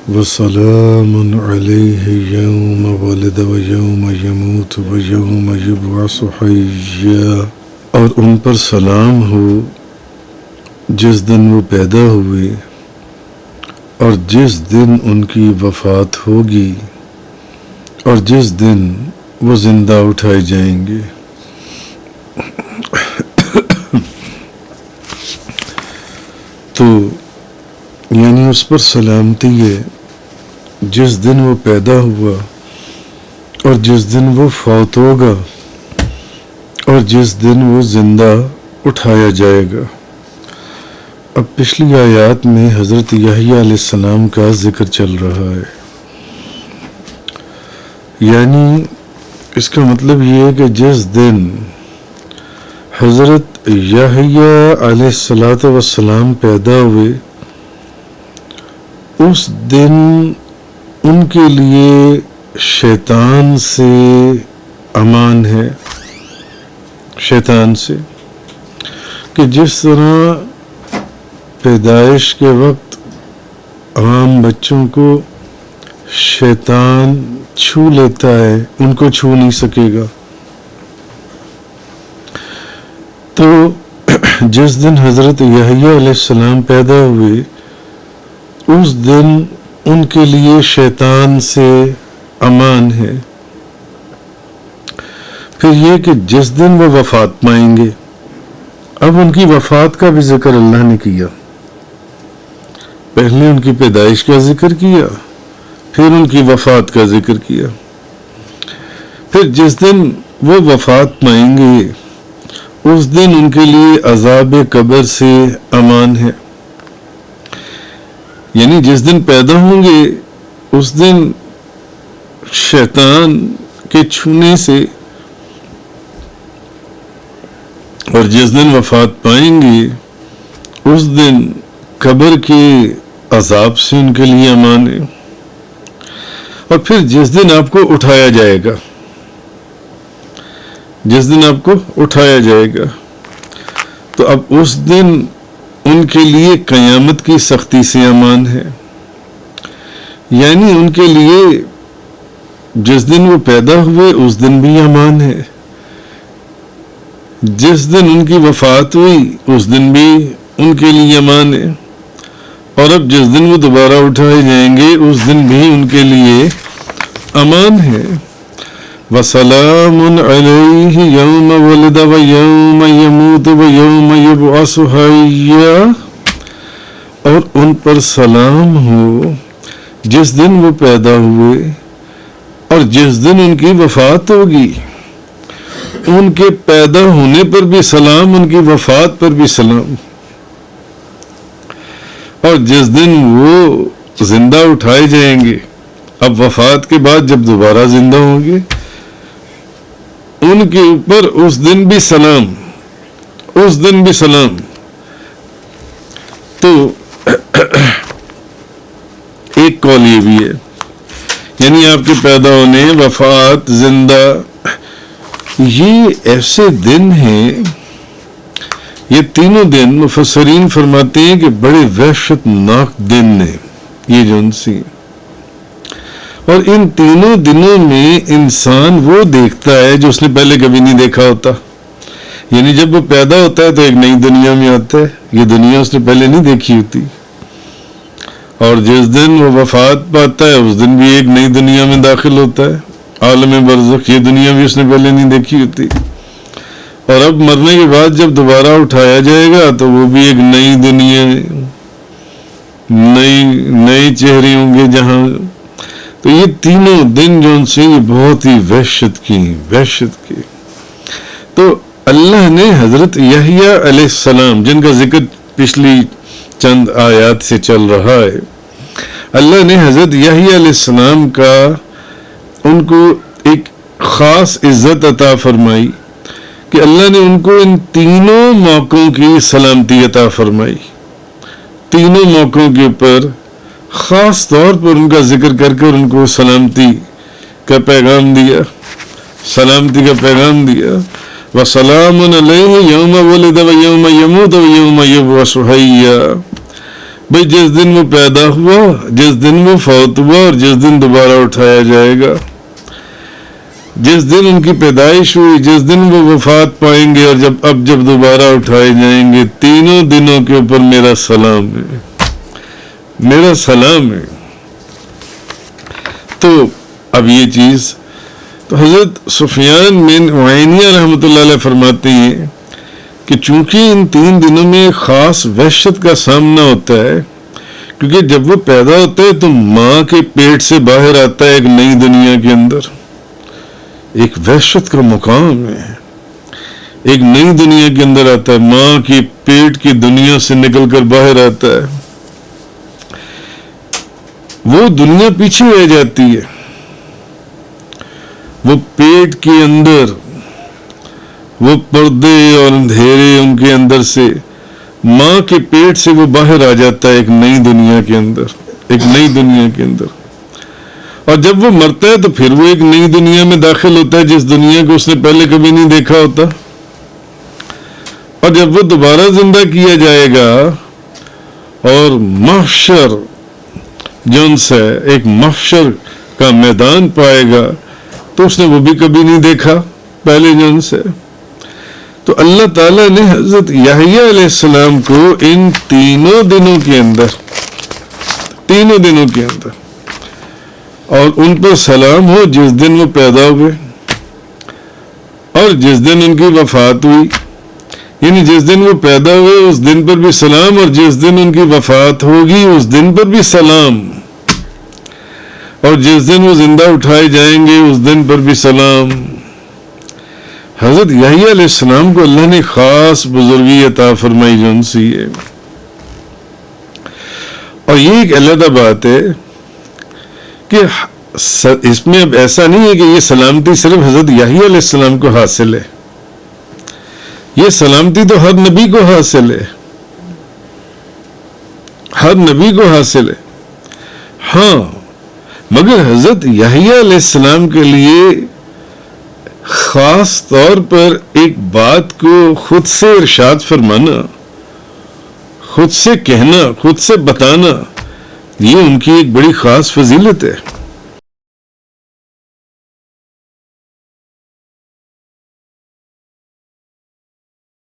وسلام علیہ یوم ولد و یوم یموت و یوم یبعث حیا، اور ان پر سلام ہو جس دن وہ پیدا ہوئے اور جس دن ان کی وفات ہوگی اور جس دن وہ زندہ اٹھائے جائیں گے۔ تو یعنی اس پر سلامتی ہے جس دن وہ پیدا ہوا اور جس دن وہ فوت ہوگا اور جس دن وہ زندہ اٹھایا جائے گا۔ اب پچھلی آیات میں حضرت یحییٰ علیہ السلام کا ذکر چل رہا ہے، یعنی اس کا مطلب یہ ہے کہ جس دن حضرت یحییٰ علیہ السلام پیدا ہوئے اس دن ان کے لیے شیطان سے امان ہے، شیطان سے، کہ جس طرح پیدائش کے وقت عام بچوں کو شیطان چھو لیتا ہے، ان کو چھو نہیں سکے گا، تو جس دن حضرت یحییٰ علیہ السلام پیدا ہوئے اس دن ان کے لیے شیطان سے امان ہے۔ پھر یہ کہ جس دن وہ وفات پائیں گے، اب ان کی وفات کا بھی ذکر اللہ نے کیا، پہلے ان کی پیدائش کا ذکر کیا، پھر ان کی وفات کا ذکر کیا۔ پھر جس دن وہ وفات پائیں گے اس دن ان کے لیے عذاب قبر سے امان ہے، یعنی جس دن پیدا ہوں گے اس دن شیطان کے چھونے سے، اور جس دن وفات پائیں گے اس دن قبر کے عذاب سے ان کے لیے امان ہے۔ اور پھر جس دن آپ کو اٹھایا جائے گا، جس دن آپ کو اٹھایا جائے گا، تو اب اس دن ان کے لیے قیامت کی سختی سے امان ہے، یعنی ان کے لیے جس دن وہ پیدا ہوئے اس دن بھی امان ہے، جس دن ان کی وفات ہوئی اس دن بھی ان کے لیے امان ہے، اور اب جس دن وہ دوبارہ اٹھائے جائیں گے اس دن بھی ان کے لیے امان ہے۔ وَسَلَامٌ عَلَيْهِ يَوْمَ وَلِدَ وَيَوْمَ يَمُوتُ وَيَوْمَ يُبْعَثُ حَيًّا، اور ان پر سلام ہو جس دن وہ پیدا ہوئے اور جس دن ان کی وفات ہوگی، ان کے پیدا ہونے پر بھی سلام، ان کی وفات پر بھی سلام، اور جس دن وہ زندہ اٹھائے جائیں گے، اب وفات کے بعد جب دوبارہ زندہ ہوں گے ان کے اوپر اس دن بھی سلام، اس دن بھی سلام۔ تو ایک قول یہ بھی ہے، یعنی آپ کے پیدا ہونے، وفات، زندہ، یہ ایسے دن ہیں، یہ تینوں دن مفسرین فرماتے ہیں کہ بڑے وحشت ناک دن ہیں یہ جو ان سے، اور ان تینوں دنوں میں انسان وہ دیکھتا ہے جو اس نے پہلے کبھی نہیں دیکھا ہوتا، یعنی جب وہ پیدا ہوتا ہے تو ایک نئی دنیا میں آتا ہے، یہ دنیا اس نے پہلے نہیں دیکھی ہوتی، اور جس دن وہ وفات پاتا ہے اس دن بھی ایک نئی دنیا میں داخل ہوتا ہے، عالم برزخ، یہ دنیا بھی اس نے پہلے نہیں دیکھی ہوتی، اور اب مرنے کے بعد جب دوبارہ اٹھایا جائے گا تو وہ بھی ایک نئی دنیا، نئے چہرے ہوں گے جہاں۔ تو یہ تینوں دن جو ان سے یہ بہت ہی وحشت کی۔ تو اللہ نے حضرت یحییٰ علیہ السلام، جن کا ذکر پچھلی چند آیات سے چل رہا ہے، اللہ نے حضرت یحییٰ علیہ السلام کا ان کو ایک خاص عزت عطا فرمائی کہ اللہ نے ان کو ان تینوں موقعوں کی سلامتی عطا فرمائی، تینوں موقعوں کے اوپر خاص طور پر ان کا ذکر کر کر ان کو سلامتی کا پیغام دیا، سلامتی کا پیغام دیا۔ وَسَلَامٌ عَلَيْهِ يَوْمَ وَلِدَ وَيَوْمَ يَمُوتُ وَيَوْمَ يُبْعَثُ حَيًّا، بھئی جس دن وہ پیدا ہوا، جس دن وہ فوت ہوا اور جس دن دوبارہ اٹھایا جائے گا، جس دن ان کی پیدائش ہوئی، جس دن وہ وفات پائیں گے اور جب دوبارہ اٹھائے جائیں گے، تینوں دنوں کے اوپر میرا سلام ہے، میرا سلام ہے۔ تو اب یہ چیز تو حضرت سفیان بن عینیہ رحمۃ اللہ علیہ فرماتے ہیں کہ چونکہ ان 3 دنوں میں خاص وحشت کا سامنا ہوتا ہے، کیونکہ جب وہ پیدا ہوتا ہے تو ماں کے پیٹ سے باہر آتا ہے ایک نئی دنیا کے اندر، ایک وحشت کا مقام ہے، ایک نئی دنیا کے اندر آتا ہے، ماں کی پیٹ کی دنیا سے نکل کر باہر آتا ہے، وہ دنیا پیچھے رہ جاتی ہے، وہ پیٹ کے اندر وہ پردے اور اندھیرے ان کے اندر سے، ماں کے پیٹ سے وہ باہر آ جاتا ہے ایک نئی دنیا کے اندر، ایک نئی دنیا کے اندر، اور جب وہ مرتا ہے تو پھر وہ ایک نئی دنیا میں داخل ہوتا ہے جس دنیا کو اس نے پہلے کبھی نہیں دیکھا ہوتا، اور جب وہ دوبارہ زندہ کیا جائے گا اور محشر جون سے ایک محشر کا میدان پائے گا تو اس نے وہ بھی کبھی نہیں دیکھا پہلے جون سے۔ تو اللہ تعالیٰ نے حضرت یحییٰ علیہ السلام کو ان تینوں دنوں کے اندر اور ان پر سلام ہو جس دن وہ پیدا ہوئے اور جس دن ان کی وفات ہوئی، یعنی جس دن وہ پیدا ہوئے اس دن پر بھی سلام، اور جس دن ان کی وفات ہوگی اس دن پر بھی سلام، اور جس دن وہ زندہ اٹھائے جائیں گے اس دن پر بھی سلام۔ حضرت یحییٰ علیہ السلام کو اللہ نے خاص بزرگی عطا فرمائی جو ان سے ہے، اور یہ ایک علیحدہ بات ہے کہ اس میں اب ایسا نہیں ہے کہ یہ سلامتی صرف حضرت یحییٰ علیہ السلام کو حاصل ہے، یہ سلامتی تو ہر نبی کو حاصل ہے، ہر نبی کو حاصل ہے۔ ہاں مگر حضرت یحییٰ علیہ السلام کے لیے خاص طور پر ایک بات کو خود سے ارشاد فرمانا، خود سے کہنا، خود سے بتانا، یہ ان کی ایک بڑی خاص فضیلت ہے۔